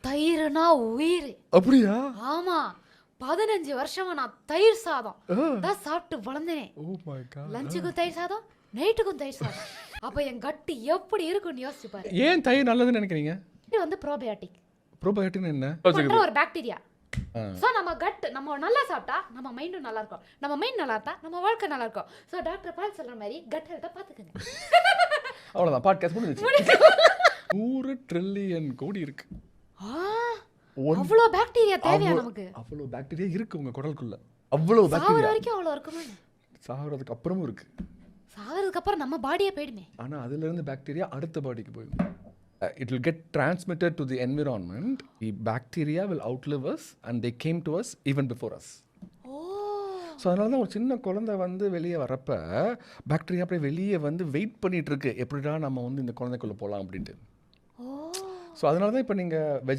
தயிர்னா உயிர். அப்படியா? ஆமா, 15 வருஷமா நான் தயிர் சாதம் தான் சாப்பிட்டு வளர்ந்தேன். Oh my God. லஞ்சுக்கும் தயிர் சாதம், நைட்டுக்கும் தயிர் சாதம். அப்ப என் கட்டு எப்படி இருக்கும்னு யோசிச்சு பாரு. ஏன் தயிர் நல்லதுன்னு நினைக்கிறீங்க? இது வந்து ப்ரோபயோட்டிக் ப்ரோபயோட்டிக்னா என்ன? பண்ற ஒரு பாக்டீரியா. சோ நம்ம கட் நம்ம நல்லா சாப்பிட்டா நம்ம மைண்டும் நல்லா இருக்கும், நம்ம மைண்ட் நல்லா இருந்தா நம்ம வாழ்க்கை நல்லா இருக்கும். சோ டாக்டர் பால் சொல்ற மாதிரி கட் ஹெல்த்தை பாத்துக்கங்க. அவ்வளவுதான், பாட்காஸ்ட் முடிஞ்சிச்சு. 100 ட்ரில்லியன் கோடி இருக்கு. அவ்வளோ பாக்டீரியா தேவையா நமக்கு? அவ்வளோ பாக்டீரியா இருக்கு உங்க குடலுக்குள்ள. அவ்வளோ சாவர பாக்டீரியா வரைக்கும் அவ்வளோ இருக்குமா? சாவறதுக்கு அப்புறமும் இருக்கு. சாவறதுக்கு அப்புறம் நம்ம பாடியே போயிடுமே. ஆனா அதுல இருந்து பாக்டீரியா அடுத்த பாடிக்கு போயிடும். It will get transmitted to the environment. The bacteria will outlive us and they came to us even before us. So அதனால தான் ஒரு சின்ன குழந்தை வந்து வெளியே வரப்ப பாக்டீரியா அப்படியே வெளியே வந்து வெயிட் பண்ணிட்டு இருக்கு, எப்படிடா நம்ம வந்து இந்த குழந்தைக்குள்ள போகலாம் அப்படின்ட்டு. ஸோ அதனால தான் இப்போ நீங்கள்